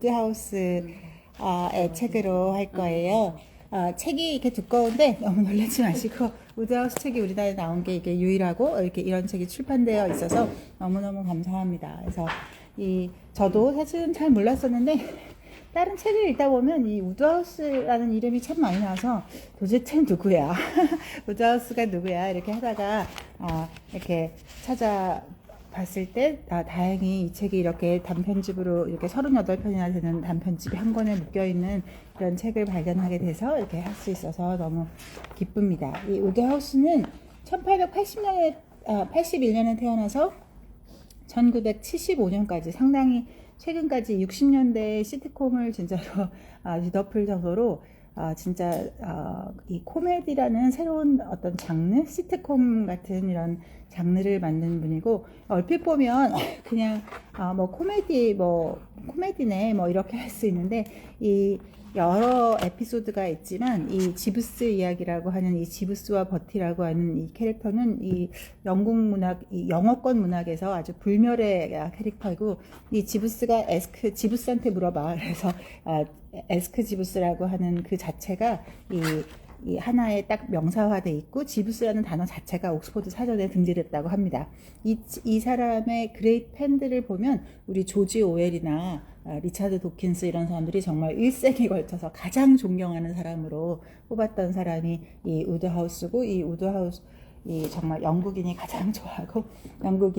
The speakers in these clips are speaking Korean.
우드하우스의 책으로 할 거예요. 책이 이렇게 두꺼운데 너무 놀라지 마시고, 우드하우스 책이 우리나라에 나온 게 이게 유일하고 이렇게 이런 책이 출판되어 있어서 너무너무 감사합니다. 그래서 저도 사실은 잘 몰랐었는데 다른 책을 읽다 보면 이 우드하우스라는 이름이 참 많이 나와서 도대체 누구야? 우드하우스가 누구야? 이렇게 하다가 이렇게 찾아봤을 때 다행히 이 책이 이렇게 단편집으로 이렇게 38편이나 되는 단편집이 한 권에 묶여있는 이런 책을 발견하게 돼서 이렇게 할 수 있어서 너무 기쁩니다. 이 우드하우스는 81년에 태어나서 1975년까지 상당히 최근까지 60년대 시트콤을 진짜로 뒤덮을 정도로 진짜 이 코미디라는 새로운 어떤 장르, 시트콤 같은 이런 장르를 만든 분이고, 얼핏 보면 그냥 뭐 코미디네 뭐 이렇게 할 수 있는데, 이 여러 에피소드가 있지만 이 지브스 이야기라고 하는 이 지브스와 버티라고 하는 이 캐릭터는 이 영국 문학, 이 영어권 문학에서 아주 불멸의 캐릭터이고, 이 지브스가 지브스한테 물어봐. 그래서 에스크 지브스라고 하는 그 자체가 이 하나의 딱 명사화돼 있고, 지브스라는 단어 자체가 옥스퍼드 사전에 등재됐다고 합니다. 이 사람의 그레이트 팬들을 보면 우리 조지 오웰이나 리차드 도킨스 이런 사람들이 정말 일생에 걸쳐서 가장 존경하는 사람으로 뽑았던 사람이 이 우드하우스고, 이 우드하우스 정말 영국인이 가장 좋아하고 영국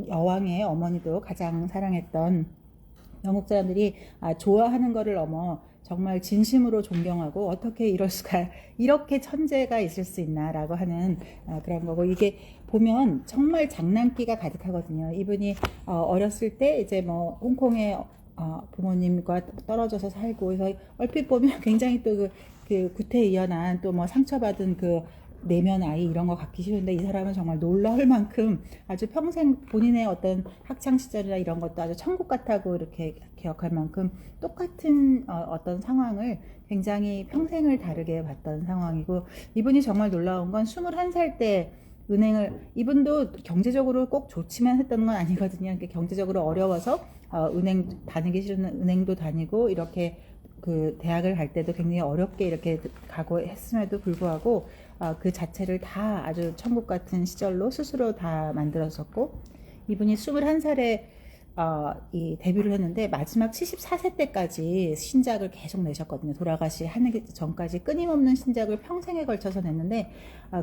여왕의 어머니도 가장 사랑했던, 영국 사람들이 좋아하는 거를 넘어 정말 진심으로 존경하고, 어떻게 이럴 수가, 이렇게 천재가 있을 수 있나라고 하는 그런 거고, 이게 보면 정말 장난기가 가득하거든요. 이분이 어렸을 때 이제 뭐 홍콩에 부모님과 떨어져서 살고, 그래서 얼핏 보면 굉장히 또 그 구태의연한 또 뭐 상처받은 그 내면 아이 이런 거 갖기 싫은데, 이 사람은 정말 놀라울 만큼 아주 평생 본인의 어떤 학창 시절이나 이런 것도 아주 천국 같다고 이렇게 기억할 만큼 똑같은 어떤 상황을 굉장히 평생을 다르게 봤던 상황이고, 이분이 정말 놀라운 건 21살 때 이분도 경제적으로 꼭 좋지만 했던 건 아니거든요. 경제적으로 어려워서 은행 다니기 싫은 은행도 다니고, 이렇게 그 대학을 갈 때도 굉장히 어렵게 이렇게 가고 했음에도 불구하고 그 자체를 다 아주 천국 같은 시절로 스스로 다 만들었었고, 이분이 21살에 이 데뷔를 했는데 마지막 74세 때까지 신작을 계속 내셨거든요. 돌아가시 전까지 끊임없는 신작을 평생에 걸쳐서 냈는데,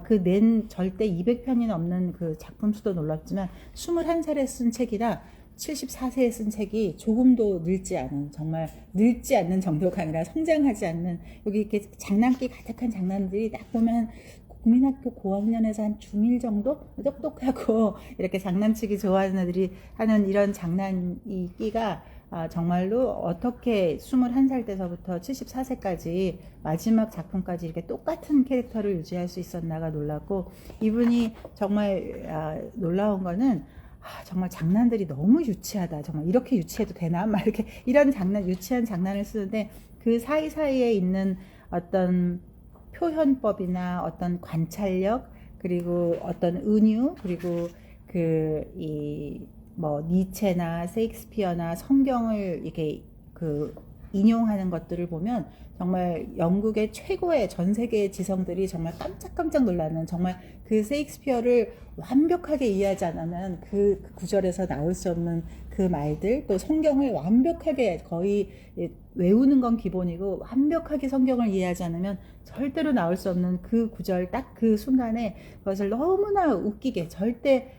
그 낸 절대 200편이 넘는 그 작품 수도 놀랍지만 21살에 쓴 책이라 74세에 쓴 책이 조금도 늙지 않은, 정말 늙지 않는 정도가 아니라 성장하지 않는, 여기 이렇게 장난기 가득한 장난들이 딱 보면 국민학교 고학년에서 한 중1 정도 똑똑하고 이렇게 장난치기 좋아하는 애들이 하는 이런 장난이 끼가 정말로 어떻게 21살 때서부터 74세까지 마지막 작품까지 이렇게 똑같은 캐릭터를 유지할 수 있었나가 놀랐고, 이분이 정말 놀라운 거는 정말 장난들이 너무 유치하다. 정말 이렇게 유치해도 되나? 막 이렇게 이런 유치한 장난을 쓰는데, 그 사이사이에 있는 어떤 표현법이나 어떤 관찰력, 그리고 어떤 은유, 그리고 뭐 니체나 셰익스피어나 성경을 이렇게 인용하는 것들을 보면 정말 영국의 최고의 전 세계의 지성들이 정말 깜짝깜짝 놀라는, 정말 그 셰익스피어를 완벽하게 이해하지 않으면 그 구절에서 나올 수 없는 그 말들, 또 성경을 완벽하게 거의 외우는 건 기본이고 완벽하게 성경을 이해하지 않으면 절대로 나올 수 없는 그 구절, 딱 그 순간에 그것을 너무나 웃기게 절대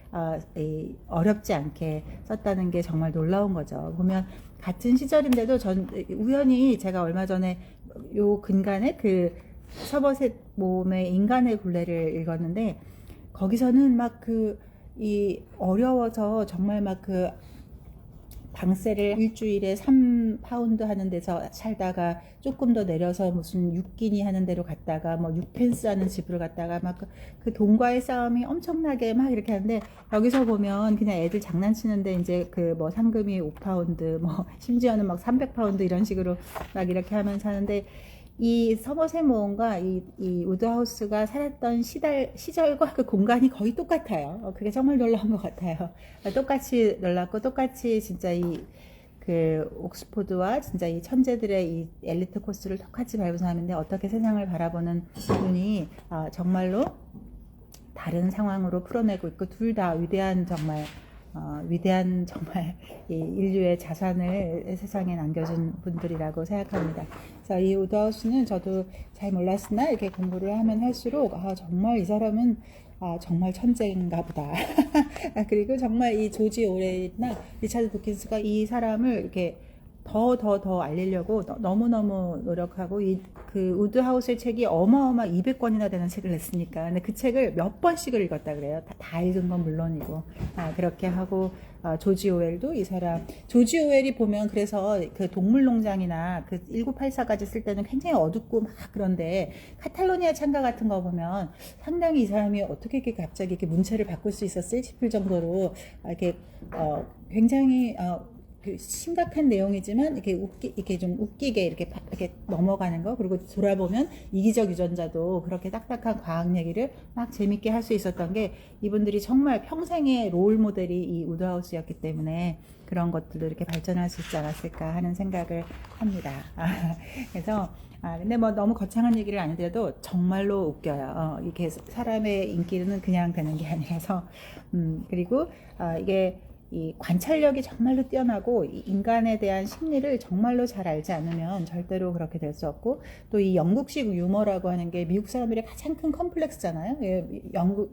어렵지 않게 썼다는 게 정말 놀라운 거죠. 보면 같은 시절인데도 우연히 제가 얼마 전에 요 근간에 그 서버셋 모음의 인간의 굴레를 읽었는데, 거기서는 막 어려워서 정말 막 방세를 일주일에 3파운드 하는 데서 살다가 조금 더 내려서 무슨 6기니 하는 데로 갔다가 뭐 6펜스 하는 집으로 갔다가 막 그 돈과의 싸움이 엄청나게 막 이렇게 하는데, 여기서 보면 그냥 애들 장난치는데 이제 뭐 상금이 5파운드 뭐 심지어는 막 300파운드 이런 식으로 막 이렇게 하면서 하는데, 이 서머셋 모험과 이 우드하우스가 살았던 시절과 그 공간이 거의 똑같아요. 그게 정말 놀라운 것 같아요. 똑같이 놀랍고, 똑같이 진짜 그 옥스포드와 진짜 이 천재들의 이 엘리트 코스를 똑같이 밟은 사람인데 어떻게 세상을 바라보는 눈이 정말로 다른 상황으로 풀어내고 있고 둘 다 위대한 정말 위대한 정말 이 인류의 자산을 세상에 남겨준 분들이라고 생각합니다. 그래서 이 우드하우스는 저도 잘 몰랐으나 이렇게 공부를 하면 할수록 정말 이 사람은 정말 천재인가 보다. 그리고 정말 이 조지 오웰이나 리차드 도킨스가 이 사람을 이렇게 더 알리려고 너무너무 노력하고 그 우드하우스의 책이 어마어마 200권이나 되는 책을 냈으니까 근데 그 책을 몇 번씩을 읽었다 그래요. 다 읽은 건 물론이고 그렇게 하고 조지 오웰도 이 사람 조지 오웰이 보면 그래서 그 동물농장이나 그 1984까지 쓸 때는 굉장히 어둡고 막 그런데 카탈로니아 창가 같은 거 보면 상당히 이 사람이 어떻게 이렇게 갑자기 이렇게 문체를 바꿀 수 있었을 싶을 정도로 이렇게 굉장히 그 심각한 내용이지만 이렇게 좀 웃기게 이렇게 넘어가는 거 그리고 돌아보면 이기적 유전자도 그렇게 딱딱한 과학 얘기를 막 재밌게 할 수 있었던 게 이분들이 정말 평생의 롤 모델이 이 우드하우스였기 때문에 그런 것들도 이렇게 발전할 수 있지 않았을까 하는 생각을 합니다. 그래서 근데 뭐 너무 거창한 얘기를 안 해도 정말로 웃겨요. 이게 사람의 인기는 그냥 되는 게 아니라서 그리고 이게 이 관찰력이 정말로 뛰어나고 인간에 대한 심리를 정말로 잘 알지 않으면 절대로 그렇게 될 수 없고 또 이 영국식 유머라고 하는 게 미국 사람들의 가장 큰 컴플렉스잖아요.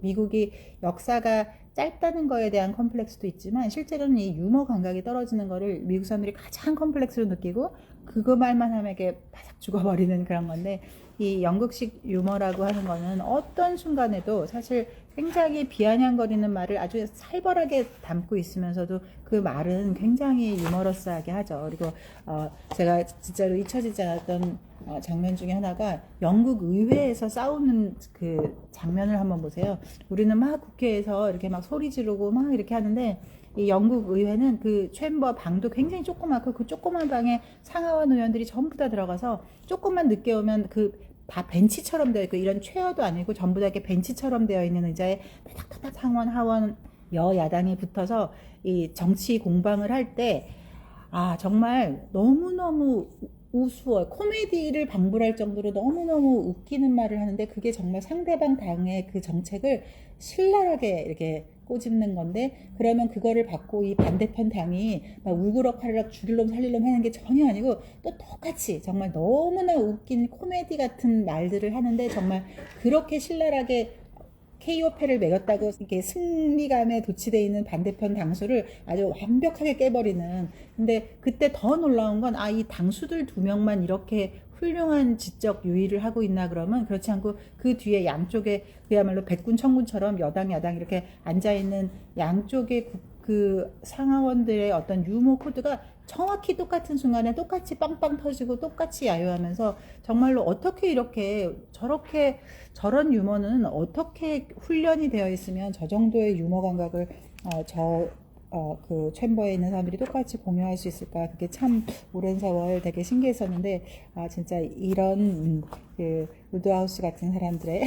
미국이 역사가 짧다는 거에 대한 컴플렉스도 있지만 실제로는 이 유머 감각이 떨어지는 거를 미국 사람들이 가장 컴플렉스로 느끼고 그거 말만 하면 이게 바삭 죽어버리는 그런 건데 이 영국식 유머라고 하는 거는 어떤 순간에도 사실 굉장히 비아냥거리는 말을 아주 살벌하게 담고 있으면서도 그 말은 굉장히 유머러스하게 하죠. 그리고 제가 진짜로 잊혀지지 않았던 장면 중에 하나가 영국 의회에서 싸우는 그 장면을 한번 보세요. 우리는 막 국회에서 이렇게 막 소리 지르고 막 이렇게 하는데 이 영국 의회는 그 챔버 방도 굉장히 조그맣고 그 조그만 방에 상하원 의원들이 전부 다 들어가서 조금만 늦게 오면 그 다 벤치처럼 되어 있고 이런 체어도 아니고 전부 다 이렇게 벤치처럼 되어 있는 의자에 타닥타닥 상원 하원 여야당이 붙어서 이 정치 공방을 할 때 정말 너무너무 우스워요. 코미디를 방불할 정도로 너무너무 웃기는 말을 하는데 그게 정말 상대방 당의 그 정책을 신랄하게 이렇게 꼬집는 건데 그러면 그거를 받고 이 반대편 당이 막 울그럭하르락 죽일 놈 살릴 놈 하는 게 전혀 아니고 또 똑같이 정말 너무나 웃긴 코미디 같은 말들을 하는데 정말 그렇게 신랄하게 KO패를 매겼다고 이렇게 승리감에 도취되어 있는 반대편 당수를 아주 완벽하게 깨버리는 근데 그때 더 놀라운 건 이 당수들 2명만 이렇게 훌륭한 지적 유의를 하고 있나 그러면 그렇지 않고 그 뒤에 양쪽에 그야말로 백군 천군처럼 여당 야당 이렇게 앉아있는 양쪽의 그 상하원들의 어떤 유머 코드가 정확히 똑같은 순간에 똑같이 빵빵 터지고 똑같이 야유하면서 정말로 어떻게 이렇게 저렇게 저런 유머는 어떻게 훈련이 되어 있으면 저 정도의 유머 감각을 그 챔버에 있는 사람들이 똑같이 공유할 수 있을까 그게 참 오랜 세월 되게 신기했었는데 진짜 이런 그 우드하우스 같은 사람들에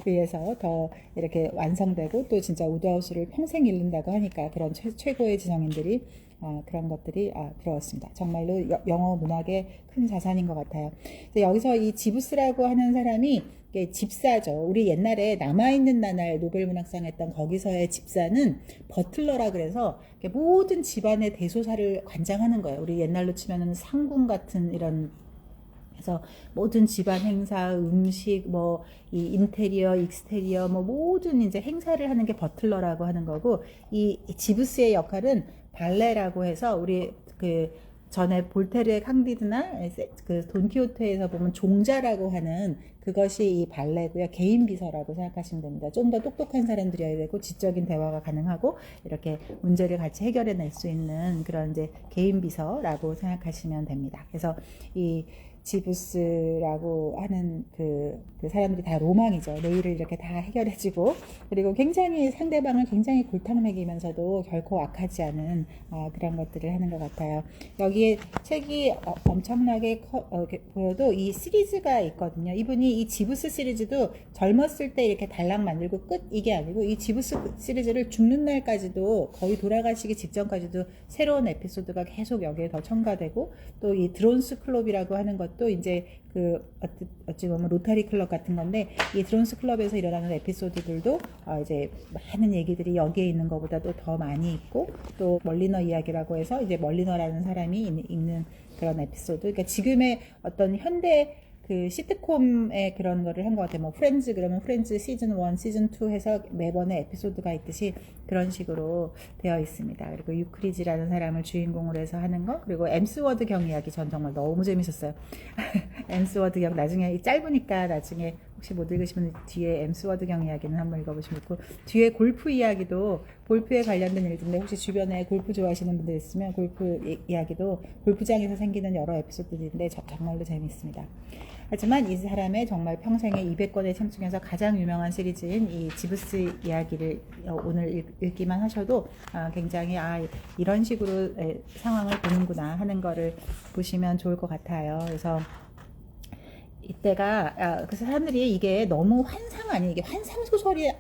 의해서 더 이렇게 완성되고 또 진짜 우드하우스를 평생 읽는다고 하니까 그런 최고의 지성인들이 그런 것들이 부러웠습니다. 정말로 영어 문학의 큰 자산인 것 같아요. 여기서 이 지부스라고 하는 사람이 집사죠. 우리 옛날에 남아있는 나날 노벨문학상 했던 거기서의 집사는 버틀러라 그래서 모든 집안의 대소사를 관장하는 거예요. 우리 옛날로 치면은 상궁 같은 이런 그래서 모든 집안 행사, 음식, 뭐 이 인테리어, 익스테리어, 뭐 모든 이제 행사를 하는 게 버틀러라고 하는 거고 이 지부스의 역할은 발레라고 해서 우리 그 전에 볼테르의 칸디드나 그 돈키호테에서 보면 종자라고 하는 그것이 이 발레고요. 개인 비서라고 생각하시면 됩니다. 좀 더 똑똑한 사람들이어야 되고 지적인 대화가 가능하고 이렇게 문제를 같이 해결해낼 수 있는 그런 이제 개인 비서라고 생각하시면 됩니다. 그래서 이 지부스라고 하는 그 사람들이 다 로망이죠. 내일을 이렇게 다 해결해주고, 그리고 굉장히 상대방을 굉장히 골탕 먹이면서도 결코 악하지 않은 그런 것들을 하는 것 같아요. 여기에 책이 엄청나게 보여도 이 시리즈가 있거든요. 이분이 이 지부스 시리즈도 젊었을 때 이렇게 달랑 만들고 끝 이게 아니고, 이 지부스 시리즈를 죽는 날까지도, 거의 돌아가시기 직전까지도 새로운 에피소드가 계속 여기에 더 첨가되고, 또 이 드론스 클럽이라고 하는 것도 이제 어찌 보면 로타리 클럽 같은 건데, 이 드론스 클럽에서 일어나는 에피소드들도 이제 많은 얘기들이 여기에 있는 것보다도 더 많이 있고, 또 멀리너 이야기라고 해서 이제 멀리너라는 사람이 있는 그런 에피소드. 그러니까 지금의 어떤 현대 그 시트콤의 그런 거를 한 것 같아요. 뭐 프렌즈 그러면 프렌즈 시즌 1, 시즌 2 해서 매번의 에피소드가 있듯이 그런 식으로 되어 있습니다. 그리고 유크리즈라는 사람을 주인공으로 해서 하는 거, 그리고 엠스워드 경 이야기 전 정말 너무 재밌었어요. 엠스워드 경 나중에 짧으니까 나중에 혹시 못 읽으시면 뒤에 엠스워드 경 이야기는 한번 읽어보시면 좋고, 뒤에 골프 이야기도 골프에 관련된 일인데, 혹시 주변에 골프 좋아하시는 분들 있으면 골프 이야기도 골프장에서 생기는 여러 에피소드인데 정말로 재미있습니다. 하지만 이 사람의 정말 평생에 200권의 책 중에서 가장 유명한 시리즈인 이 지부스 이야기를 오늘 읽기만 하셔도 굉장히 이런 식으로 상황을 보는구나 하는 거를 보시면 좋을 것 같아요. 그래서 이때가 그래서 사람들이 이게 너무 환상 아니에요? 이게 환상 소설이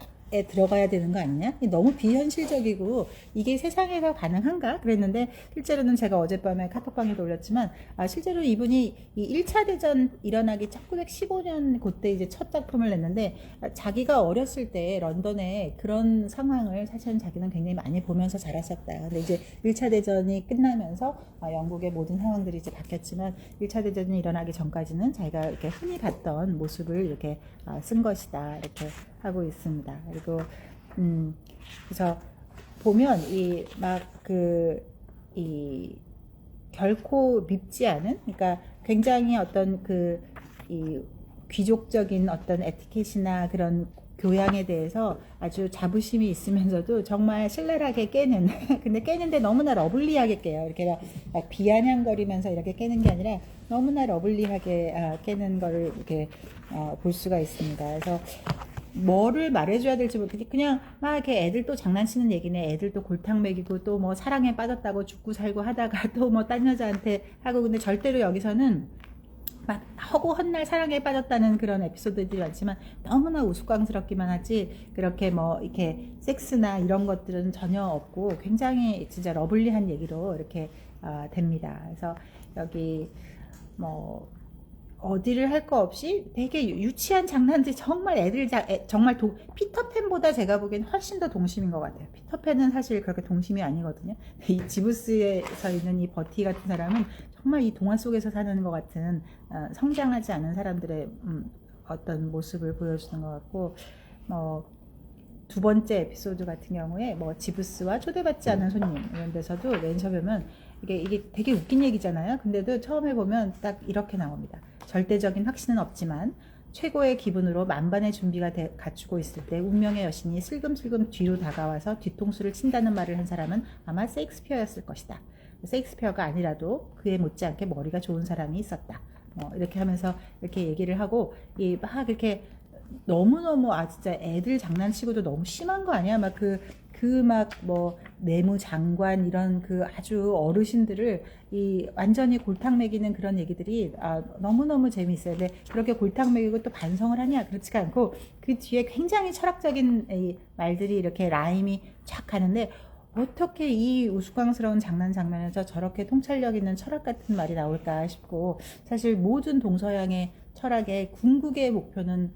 들어가야 되는 거 아니냐? 너무 비현실적이고 이게 세상에서 가능한가? 그랬는데, 실제로는 제가 어젯밤에 카톡방에도 올렸지만 실제로 이분이 이 1차 대전 일어나기 1915년 그때 이제 첫 작품을 냈는데, 자기가 어렸을 때 런던에 그런 상황을 사실은 자기는 굉장히 많이 보면서 자랐었다. 근데 이제 1차 대전이 끝나면서 영국의 모든 상황들이 이제 바뀌었지만, 1차 대전이 일어나기 전까지는 자기가 이렇게 흔히 봤던 모습을 이렇게 쓴 것이다, 이렇게 하고 있습니다. 그리고 그래서 보면 이 결코 밉지 않은, 그러니까 굉장히 어떤 이 귀족적인 어떤 에티켓이나 그런 교양에 대해서 아주 자부심이 있으면서도 정말 신랄하게 깨는 근데 깨는데 너무나 러블리하게 깨요. 이렇게 막 비아냥거리면서 이렇게 깨는 게 아니라 너무나 러블리하게 깨는 거를 이렇게 볼 수가 있습니다. 그래서 뭐를 말해줘야 될지 모르겠지. 그냥 막 이렇게 애들 또 장난치는 얘기네. 애들 또 골탕 먹이고 또 뭐 사랑에 빠졌다고 죽고 살고 하다가 또 뭐 딴 여자한테 하고, 근데 절대로 여기서는 막 허구 헛날 사랑에 빠졌다는 그런 에피소드들이 많지만 너무나 우스꽝스럽기만 하지, 그렇게 뭐 이렇게 섹스나 이런 것들은 전혀 없고 굉장히 진짜 러블리한 얘기로 이렇게 됩니다. 그래서 여기 뭐 어디를 할 거 없이 되게 유치한 장난들이 정말 정말 피터팬보다 제가 보기엔 훨씬 더 동심인 것 같아요. 피터팬은 사실 그렇게 동심이 아니거든요. 이 지부스에서 있는 이 버티 같은 사람은 정말 이 동화 속에서 사는 것 같은 성장하지 않은 사람들의 어떤 모습을 보여주는 것 같고, 두 번째 에피소드 같은 경우에 뭐 지부스와 초대받지 않은 손님 이런 데서도 맨 처음에 보면 이게 되게 웃긴 얘기잖아요. 근데도 처음에 보면 딱 이렇게 나옵니다. 절대적인 확신은 없지만 최고의 기분으로 만반의 준비가 갖추고 있을 때 운명의 여신이 슬금슬금 뒤로 다가와서 뒤통수를 친다는 말을 한 사람은 아마 셰익스피어였을 것이다. 셰익스피어가 아니라도 그에 못지않게 머리가 좋은 사람이 있었다. 이렇게 하면서 이렇게 얘기를 하고, 막 이렇게 너무너무 진짜 애들 장난치고도 너무 심한 거 아니야? 막 뭐 내무장관 이런 아주 어르신들을 완전히 골탕 먹이는 그런 얘기들이 너무너무 재미있어요. 근데 그렇게 골탕 먹이고 또 반성을 하냐? 그렇지가 않고 그 뒤에 굉장히 철학적인 말들이 이렇게 라임이 쫙 가는데, 어떻게 이 우스꽝스러운 장면에서 저렇게 통찰력 있는 철학 같은 말이 나올까 싶고, 사실 모든 동서양의 철학의 궁극의 목표는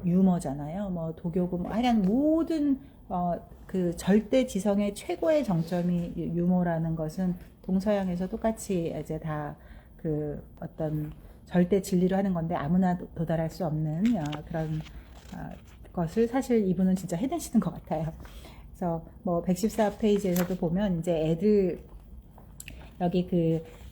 유머잖아요. 뭐 도교고 하여간 모든 그 절대 지성의 최고의 정점이 유머라는 것은 동서양에서 똑같이 이제 다 어떤 절대 진리로 하는 건데, 아무나 도달할 수 없는 그런 것을 사실 이분은 진짜 해내시는 것 같아요. 그래서 뭐 114페이지에서도 보면 이제 애들 여기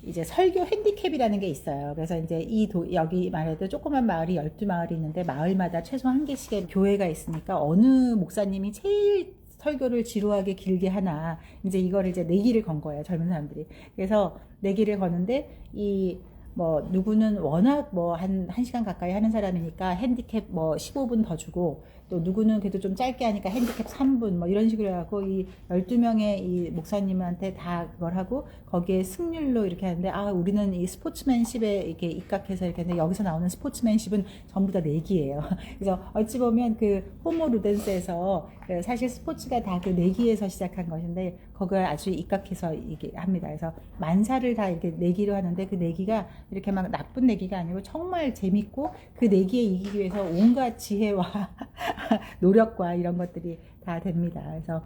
이제 설교 핸디캡이라는 게 있어요. 그래서 이제 여기 말해도 조그만 마을이 12마을이 있는데 마을마다 최소 한 개씩의 교회가 있으니까 어느 목사님이 제일 설교를 지루하게 길게 하나, 이제 이거를 이제 내기를 건 거예요, 젊은 사람들이. 그래서 내기를 거는데 뭐 누구는 워낙 뭐 한 시간 가까이 하는 사람이니까 핸디캡 뭐 15분 더 주고, 또 누구는 그래도 좀 짧게 하니까 핸디캡 3분 뭐 이런 식으로 해갖고 이 12명의 이 목사님한테 다 그걸 하고 거기에 승률로 이렇게 하는데, 아 우리는 이 스포츠맨십에 이렇게 입각해서 이렇게 하는데, 여기서 나오는 스포츠맨십은 전부 다 내기예요. 그래서 어찌 보면 그 호모 루덴스에서 사실 스포츠가 다 그 내기에서 시작한 것인데 그걸 아주 입각해서 이게 합니다. 그래서 만사를 다 이렇게 내기로 하는데, 그 내기가 이렇게 막 나쁜 내기가 아니고 정말 재밌고, 그 내기에 이기기 위해서 온갖 지혜와 노력과 이런 것들이 다 됩니다. 그래서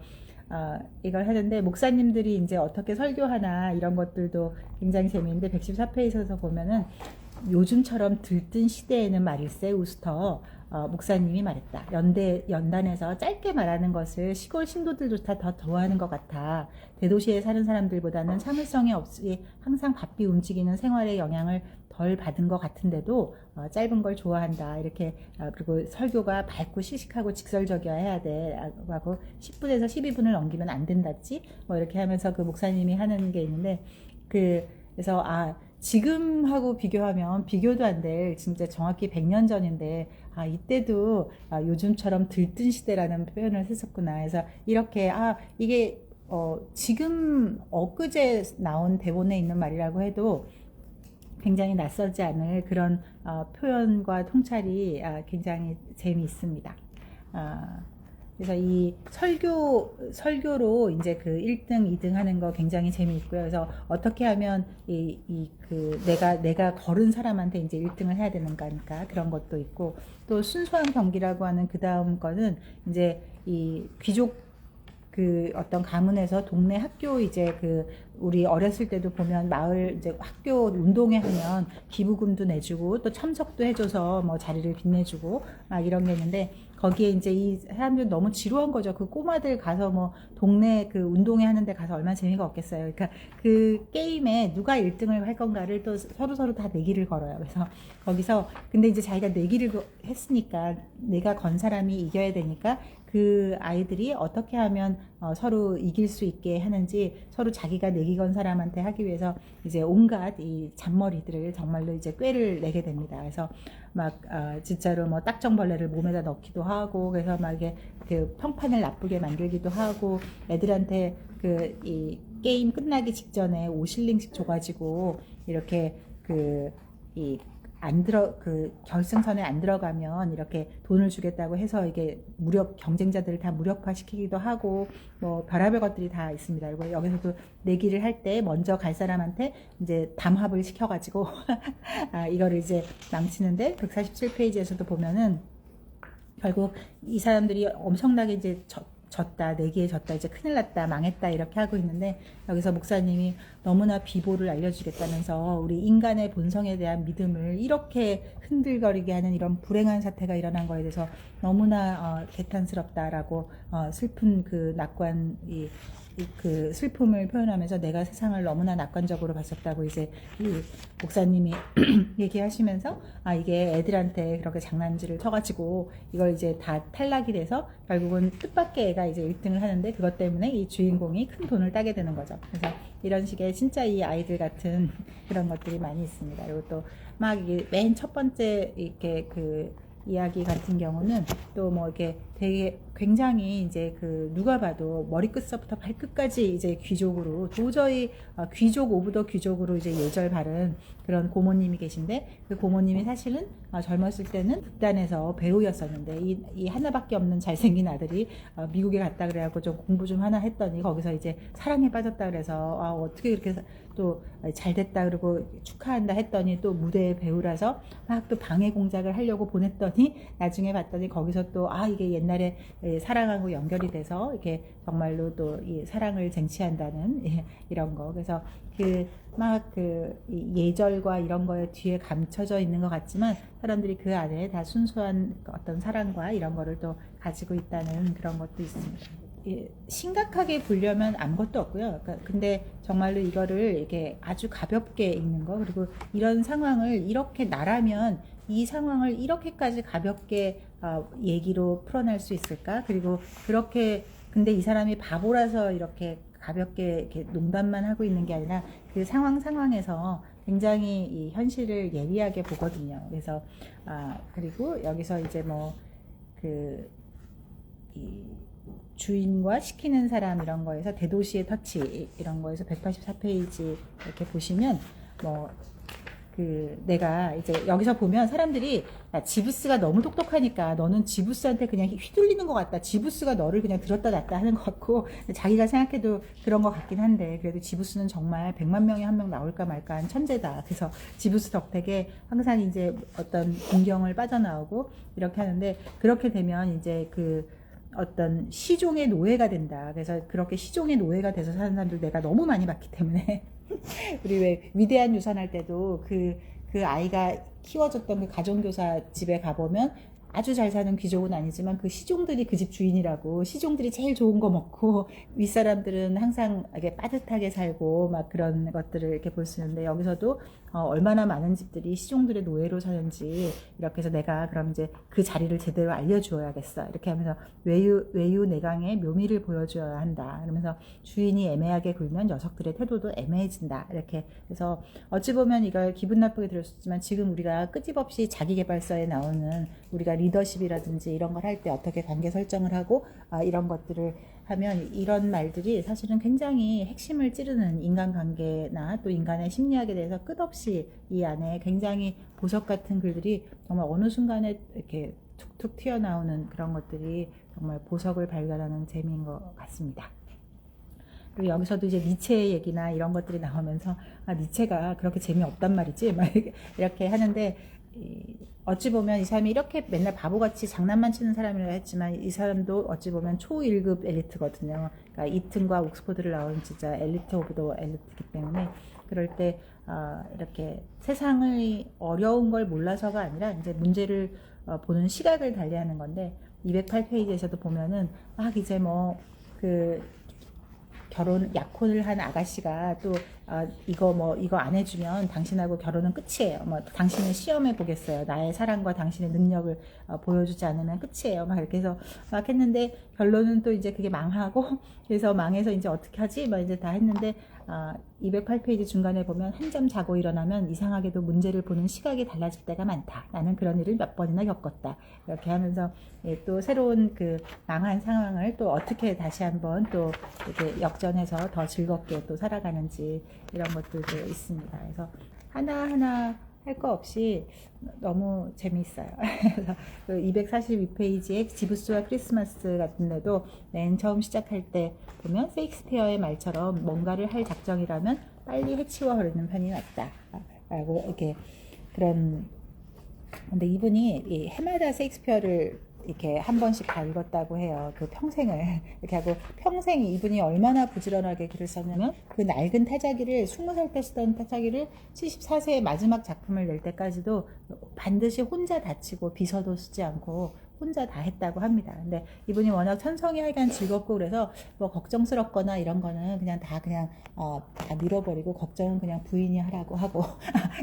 이걸 하는데, 목사님들이 이제 어떻게 설교하나 이런 것들도 굉장히 재미있는데, 114페이지에서 보면은 요즘처럼 들뜬 시대에는 말일세 우스터 목사님이 말했다. 연단에서 짧게 말하는 것을 시골 신도들조차 더 좋아하는 것 같아. 대도시에 사는 사람들보다는 참을성이 없이 항상 바삐 움직이는 생활의 영향을 덜 받은 것 같은데도 짧은 걸 좋아한다. 이렇게 그리고 설교가 밝고 시식하고 직설적이어야 해야 돼. 하고 10분에서 12분을 넘기면 안 된다지. 뭐 이렇게 하면서 그 목사님이 하는 게 있는데, 그래서 지금하고 비교하면 비교도 안 될 진짜 정확히 100년 전인데, 이때도 요즘처럼 들뜬 시대라는 표현을 했었구나. 그래서 이렇게 이게 지금 엊그제 나온 대본에 있는 말이라고 해도 굉장히 낯설지 않을 그런 표현과 통찰이 굉장히 재미있습니다. 그래서 이 설교로 이제 그 1등, 2등 하는 거 굉장히 재미있고요. 그래서 어떻게 하면 내가 걸은 사람한테 이제 1등을 해야 되는가니까 그런 것도 있고, 또 순수한 경기라고 하는 그 다음 거는 이제 이 귀족 그 어떤 가문에서 동네 학교 이제 우리 어렸을 때도 보면 마을 이제 학교 운동회 하면 기부금도 내주고 또 참석도 해줘서 뭐 자리를 빛내주고 막 이런 게 있는데, 거기에 이제 이 사람들 너무 지루한 거죠. 그 꼬마들 가서 뭐 동네 그 운동회 하는데 가서 얼마나 재미가 없겠어요. 그러니까 그 게임에 누가 1등을 할 건가를 또 서로 다 내기를 걸어요. 그래서 거기서 근데 이제 자기가 내기를 했으니까 내가 건 사람이 이겨야 되니까 그 아이들이 어떻게 하면 서로 이길 수 있게 하는지, 서로 자기가 내기 건 사람한테 하기 위해서 이제 온갖 이 잔머리들을 정말로 이제 꾀를 내게 됩니다. 그래서 막 진짜로 뭐 딱정벌레를 몸에다 넣기도 하고, 그래서 막 이게 그 평판을 나쁘게 만들기도 하고, 애들한테 이 게임 끝나기 직전에 5실링씩 줘가지고 이렇게 결승선에 안 들어가면 이렇게 돈을 주겠다고 해서 이게 경쟁자들을 다 무력화시키기도 하고, 뭐 별의별 것들이 다 있습니다. 그리고 여기서도 내기를 할 때 먼저 갈 사람한테 이제 담합을 시켜가지고 이거를 이제 망치는데, 147페이지에서도 보면은 결국 이 사람들이 엄청나게 이제 졌다, 내기에 졌다, 이제 큰일 났다, 망했다 이렇게 하고 있는데, 여기서 목사님이 너무나 비보를 알려주겠다면서 우리 인간의 본성에 대한 믿음을 이렇게 흔들거리게 하는 이런 불행한 사태가 일어난 거에 대해서 너무나 개탄스럽다라고 슬픈 그 낙관 그 슬픔을 표현하면서 내가 세상을 너무나 낙관적으로 봤었다고 이제 이 목사님이 얘기하시면서, 이게 애들한테 그렇게 장난질을 쳐가지고 이걸 이제 다 탈락이 돼서 결국은 뜻밖의 애가 이제 1등을 하는데, 그것 때문에 이 주인공이 큰 돈을 따게 되는 거죠. 그래서 이런 식의 진짜 이 아이들 같은 그런 것들이 많이 있습니다. 그리고 또 막 맨 첫 번째 이렇게 이야기 같은 경우는 또 뭐 이렇게 되게 굉장히 이제 누가 봐도 머리끝서부터 발끝까지 이제 귀족으로, 도저히 귀족 오브 더 귀족으로 이제 예절 바른 그런 고모님이 계신데, 그 고모님이 사실은 젊었을 때는 극단에서 배우였었는데, 이 하나밖에 없는 잘생긴 아들이 미국에 갔다 그래갖고 좀 공부 좀 하나 했더니 거기서 이제 사랑에 빠졌다 그래서 어떻게 그렇게 또 잘 됐다 그러고 축하한다 했더니 또 무대의 배우라서 막 또 방해 공작을 하려고 보냈더니 나중에 봤더니 거기서 또 이게 옛날에 사랑하고 연결이 돼서 이렇게 정말로 또 이 사랑을 쟁취한다는 이런 거. 그래서 예절과 이런 거에 뒤에 감춰져 있는 것 같지만, 사람들이 그 안에 다 순수한 어떤 사랑과 이런 거를 또 가지고 있다는 그런 것도 있습니다. 심각하게 보려면 아무것도 없고요. 근데 정말로 이거를 이렇게 아주 가볍게 읽는 거, 그리고 이런 상황을 이렇게 나라면 이 상황을 이렇게까지 가볍게 얘기로 풀어낼 수 있을까? 그리고 근데 이 사람이 바보라서 이렇게 가볍게 이렇게 농담만 하고 있는 게 아니라 그 상황에서 굉장히 이 현실을 예리하게 보거든요. 그래서 그리고 여기서 이제 뭐 이 주인과 시키는 사람 이런 거에서 대도시의 터치 이런 거에서 184페이지 이렇게 보시면 뭐 내가 이제 여기서 보면 사람들이 야, 지부스가 너무 똑똑하니까 너는 지부스한테 그냥 휘둘리는 것 같다. 지부스가 너를 그냥 들었다 놨다 하는 것 같고 자기가 생각해도 그런 것 같긴 한데 그래도 지부스는 정말 100만 명에 한 명 나올까 말까 한 천재다. 그래서 지부스 덕택에 항상 이제 어떤 공경을 빠져나오고 이렇게 하는데 그렇게 되면 이제 어떤 시종의 노예가 된다. 그래서 그렇게 시종의 노예가 돼서 사는 사람들 내가 너무 많이 봤기 때문에 우리 왜 위대한 유산 할 때도 그 아이가 키워줬던 그 가정교사 집에 가보면 아주 잘 사는 귀족은 아니지만 그 시종들이 그 집 주인이라고 시종들이 제일 좋은 거 먹고 윗사람들은 항상 이렇게 빠듯하게 살고 막 그런 것들을 이렇게 볼 수 있는데 여기서도 얼마나 많은 집들이 시종들의 노예로 사는지 이렇게 해서 내가 그럼 이제 그 자리를 제대로 알려주어야겠어 이렇게 하면서 외유내강의 묘미를 보여줘야 한다 그러면서 주인이 애매하게 굴면 녀석들의 태도도 애매해진다 이렇게 해서 어찌 보면 이걸 기분 나쁘게 들을 수 있지만 지금 우리가 끄집없이 자기계발서에 나오는 우리가 리더십이라든지 이런 걸 할 때 어떻게 관계 설정을 하고 이런 것들을 하면 이런 말들이 사실은 굉장히 핵심을 찌르는 인간관계나 또 인간의 심리학에 대해서 끝없이 이 안에 굉장히 보석 같은 글들이 정말 어느 순간에 이렇게 툭툭 튀어나오는 그런 것들이 정말 보석을 발견하는 재미인 것 같습니다. 그리고 여기서도 이제 니체의 얘기나 이런 것들이 나오면서 니체가 그렇게 재미없단 말이지 막 이렇게 하는데 어찌 보면 이 사람이 이렇게 맨날 바보같이 장난만 치는 사람이라고 했지만 이 사람도 어찌 보면 초 1급 엘리트거든요. 그러니까 이튼과 옥스퍼드를 나온 진짜 엘리트 오브 더 엘리트이기 때문에 그럴 때 이렇게 세상의 어려운 걸 몰라서가 아니라 이제 문제를 보는 시각을 달리하는 건데 208페이지에서도 보면은 막 이제 약혼을 한 아가씨가 또 이거 안 해주면 당신하고 결혼은 끝이에요. 당신은 시험해 보겠어요. 나의 사랑과 당신의 능력을 보여주지 않으면 끝이에요. 막 이렇게 해서 막 했는데 결론은 또 이제 그게 망하고 그래서 망해서 이제 어떻게 하지? 막 이제 다 했는데 208페이지 중간에 보면 한 점 자고 일어나면 이상하게도 문제를 보는 시각이 달라질 때가 많다. 나는 그런 일을 몇 번이나 겪었다. 이렇게 하면서 또 새로운 망한 상황을 또 어떻게 다시 한번 또 이렇게 역전해서 더 즐겁게 또 살아가는지 이런 것들도 있습니다. 그래서 하나하나 할 거 없이 너무 재미있어요. 그래서 242페이지에 지부스와 크리스마스 같은 데도 맨 처음 시작할 때 보면 셰익스피어의 말처럼 뭔가를 할 작정이라면 빨리 해치워 버리는 편이 낫다. 라고 이렇게 근데 이분이 이 해마다 셰익스피어를 이렇게 한 번씩 다 읽었다고 해요. 평생을 이렇게 하고 평생 이분이 얼마나 부지런하게 글을 썼냐면 그 낡은 타자기를 20살 때 쓰던 타자기를 74세의 마지막 작품을 낼 때까지도 반드시 혼자 다치고 비서도 쓰지 않고 혼자 다 했다고 합니다. 근데 이분이 워낙 천성이 하여간 즐겁고 그래서 걱정스럽거나 이런 거는 다 밀어버리고 걱정은 그냥 부인이 하라고 하고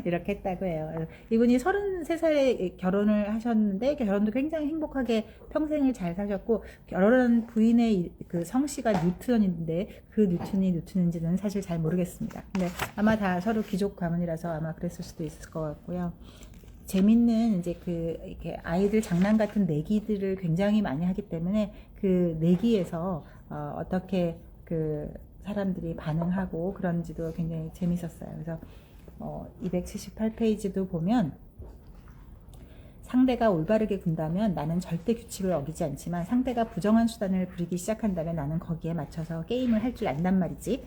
이렇게 했다고 해요. 이분이 33살에 결혼을 하셨는데 결혼도 굉장히 행복하게 평생을 잘 사셨고 결혼한 부인의 성씨가 뉴턴인데 그 뉴튼인지는 사실 잘 모르겠습니다. 근데 아마 다 서로 귀족 가문이라서 아마 그랬을 수도 있을 것 같고요. 재밌는 이제 이렇게 아이들 장난 같은 내기들을 굉장히 많이 하기 때문에 그 내기에서 어떻게 사람들이 반응하고 그런지도 굉장히 재밌었어요. 그래서 278페이지도 보면 상대가 올바르게 군다면 나는 절대 규칙을 어기지 않지만 상대가 부정한 수단을 부리기 시작한다면 나는 거기에 맞춰서 게임을 할 줄 안단 말이지.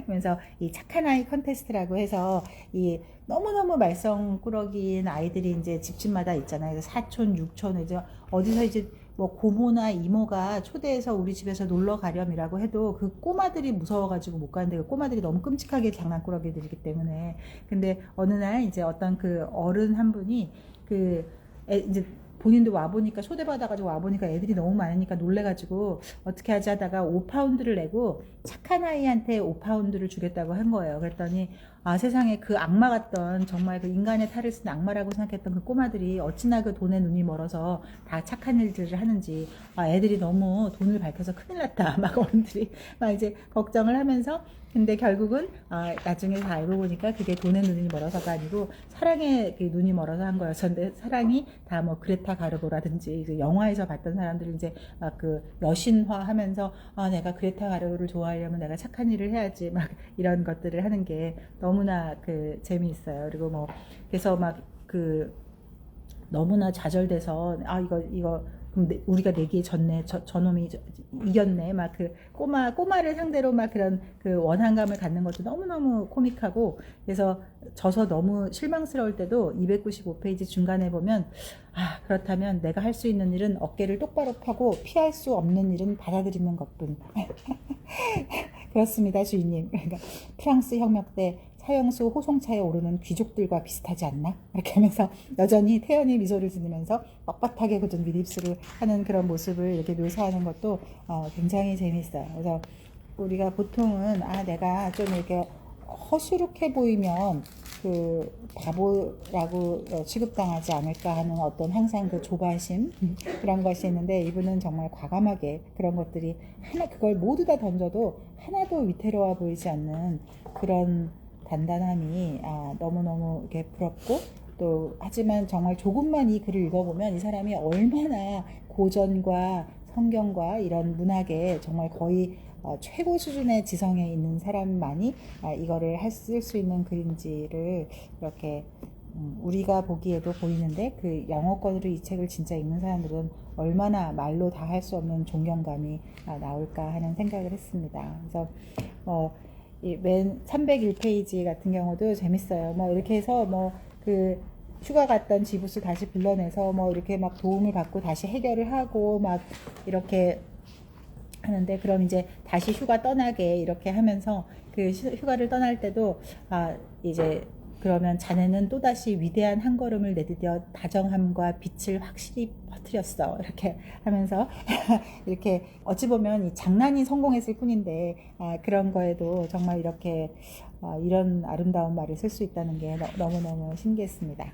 그러면서 이 착한 아이 컨테스트라고 해서 이 너무너무 말썽꾸러기인 아이들이 이제 집집마다 있잖아요. 그래서 사촌, 육촌, 이제 어디서 이제 고모나 이모가 초대해서 우리 집에서 놀러 가렴이라고 해도 그 꼬마들이 무서워가지고 못 가는데 그 꼬마들이 너무 끔찍하게 장난꾸러기들이기 때문에 근데 어느 날 이제 어떤 어른 한 분이 이제 본인도 와보니까 초대받아가지고 와보니까 애들이 너무 많으니까 놀래가지고 어떻게 하지 하다가 5파운드를 내고 착한 아이한테 5파운드를 주겠다고 한 거예요. 그랬더니 세상에 그 악마 같던 정말 그 인간의 탈을 쓴 악마라고 생각했던 그 꼬마들이 어찌나 그 돈에 눈이 멀어서 다 착한 일들을 하는지, 애들이 너무 돈을 밝혀서 큰일 났다 막 어른들이 막 이제 걱정을 하면서, 근데 결국은 나중에 다 알고 보니까 그게 돈에 눈이 멀어서가 아니고 사랑에 그 눈이 멀어서 한 거였었는데, 사랑이 다 뭐 그레타 가르보라든지 그 영화에서 봤던 사람들이 이제 그 여신화하면서 내가 그레타 가르보를 좋아하려면 내가 착한 일을 해야지 막 이런 것들을 하는 게 너무나 그 재미있어요. 그리고 뭐 그래서 막 그 너무나 좌절돼서 이거 그럼 우리가 내기에 졌네, 저놈이 이겼네, 막 그 꼬마를 상대로 막 그런 그 원한감을 갖는 것도 너무너무 코믹하고, 그래서 져서 너무 실망스러울 때도 295페이지 중간에 보면 그렇다면 내가 할 수 있는 일은 어깨를 똑바로 펴고 피할 수 없는 일은 받아들이는 것뿐. 그렇습니다, 주인님. 그러니까 프랑스 혁명 때 사형수 호송차에 오르는 귀족들과 비슷하지 않나? 이렇게 하면서 여전히 태연히 미소를 지으면서 뻣뻣하게 굳은 윗입술을 하는 그런 모습을 이렇게 묘사하는 것도 굉장히 재미있어요. 그래서 우리가 보통은 내가 좀 이렇게 허술해 보이면 그 바보라고 취급당하지 않을까 하는 어떤 항상 그 조바심 그런 것이 있는데, 이분은 정말 과감하게 그런 것들이 그걸 모두 다 던져도 하나도 위태로워 보이지 않는 그런 단단함이 너무너무 이렇게 부럽고, 또 하지만 정말 조금만 이 글을 읽어보면 이 사람이 얼마나 고전과 성경과 이런 문학에 정말 거의 최고 수준의 지성에 있는 사람만이 이거를 쓸 수 있는 글인지를 이렇게 우리가 보기에도 보이는데, 그 영어권으로 이 책을 진짜 읽는 사람들은 얼마나 말로 다 할 수 없는 존경감이 나올까 하는 생각을 했습니다. 그래서 맨 301페이지 같은 경우도 재밌어요. 뭐 이렇게 해서 그 휴가 갔던 지부스 다시 불러내서 이렇게 막 도움을 받고 다시 해결을 하고 막 이렇게 하는데, 그럼 이제 다시 휴가 떠나게 이렇게 하면서 그 휴가를 떠날 때도 이제 그러면 자네는 또다시 위대한 한 걸음을 내디뎌 다정함과 빛을 확실히 퍼뜨렸어, 이렇게 하면서 이렇게 어찌 보면 이 장난이 성공했을 뿐인데 그런 거에도 정말 이렇게 이런 아름다운 말을 쓸 수 있다는 게 너무너무 신기했습니다.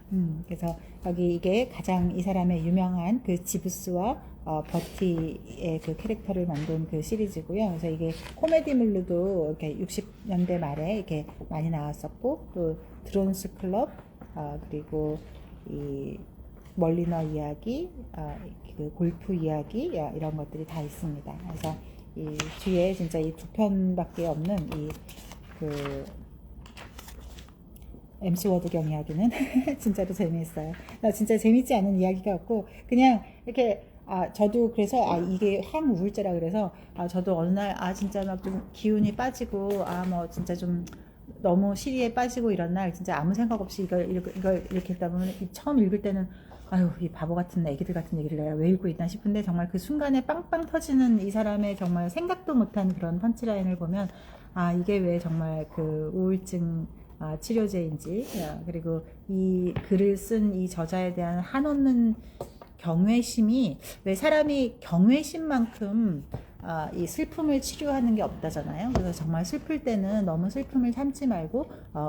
그래서 여기 이게 가장 이 사람의 유명한 그 지부스와 버티의 그 캐릭터를 만든 그 시리즈고요. 그래서 이게 코미디물로도 이렇게 60년대 말에 이렇게 많이 나왔었고, 또 드론스 클럽, 그리고 이 멀리너 이야기, 그 골프 이야기, 이런 것들이 다 있습니다. 그래서 이 뒤에 진짜 이 두 편밖에 없는 그 MC 워드경 이야기는 진짜로 재미있어요. 나 진짜 재밌지 않은 이야기가 없고, 그냥 이렇게 저도 그래서 이게 황우울제라 그래서 저도 어느 날 진짜 막 좀 기운이 빠지고 뭐 진짜 좀 너무 시리에 빠지고 이런 날 진짜 아무 생각 없이 이걸 이렇게 했다 보면 처음 읽을 때는 이 바보 같은 애기들 같은 얘기를 내가 왜 읽고 있나 싶은데, 정말 그 순간에 빵빵 터지는 이 사람의 정말 생각도 못한 그런 펀치라인을 보면 이게 왜 정말 그 우울증 치료제인지, 그리고 이 글을 쓴 이 저자에 대한 한없는 경외심이, 왜 사람이 경외심만큼 이 슬픔을 치료하는 게 없다잖아요. 그래서 정말 슬플 때는 너무 슬픔을 참지 말고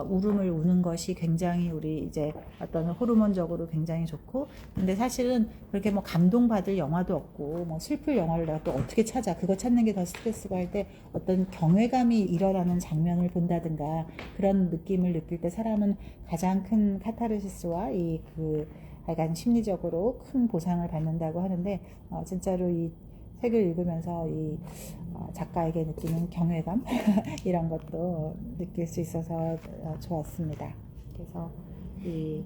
울음을 우는 것이 굉장히 우리 이제 어떤 호르몬적으로 굉장히 좋고, 근데 사실은 그렇게 감동받을 영화도 없고 슬플 영화를 내가 또 어떻게 찾아, 그거 찾는 게 더 스트레스고 할 때 어떤 경외감이 일어나는 장면을 본다든가 그런 느낌을 느낄 때 사람은 가장 큰 카타르시스와 약간 심리적으로 큰 보상을 받는다고 하는데, 진짜로 이 책을 읽으면서 이 작가에게 느끼는 경외감 이런 것도 느낄 수 있어서 좋았습니다. 그래서 이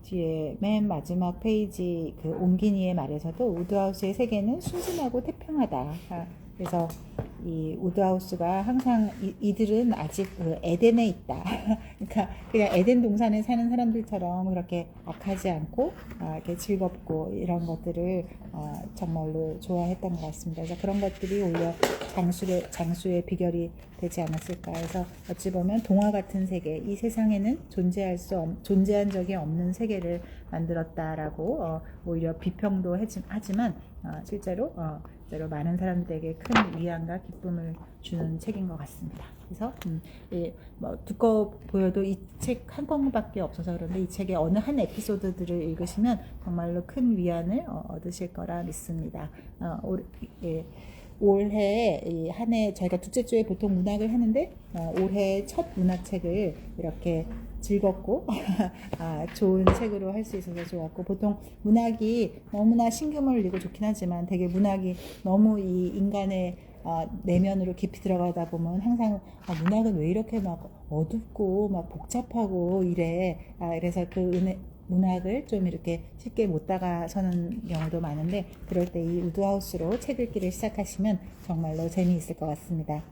뒤에 맨 마지막 페이지 그 옹기니의 말에서도 우드하우스의 세계는 순진하고 태평하다. 그래서 이 우드하우스가 항상 이들은 아직 그 에덴에 있다. 그러니까 그냥 에덴 동산에 사는 사람들처럼 그렇게 악하지 않고 이렇게 즐겁고 이런 것들을 정말로 좋아했던 것 같습니다. 그래서 그런 것들이 오히려 장수의 비결이 되지 않았을까 해서, 어찌 보면 동화 같은 세계, 이 세상에는 존재한 적이 없는 세계를 만들었다라고 오히려 비평도 하지만 실제로 많은 사람들에게 큰 위안과 기쁨을 주는 책인 것 같습니다. 그래서 뭐 두꺼워 보여도 이 책 한 권밖에 없어서 그런데 이 책의 어느 한 에피소드들을 읽으시면 정말로 큰 위안을 얻으실 거라 믿습니다. 올해 한 해 저희가 둘째 주에 보통 문학을 하는데 올해 첫 문학책을 이렇게 즐겁고 좋은 책으로 할 수 있어서 좋았고, 보통 문학이 너무나 신경을 울리고 좋긴 하지만 되게 문학이 너무 이 인간의 내면으로 깊이 들어가다 보면 항상 문학은 왜 이렇게 막 어둡고 막 복잡하고 이래, 그래서 문학을 좀 이렇게 쉽게 못 다가서는 경우도 많은데, 그럴 때 이 우드하우스로 책 읽기를 시작하시면 정말로 재미있을 것 같습니다.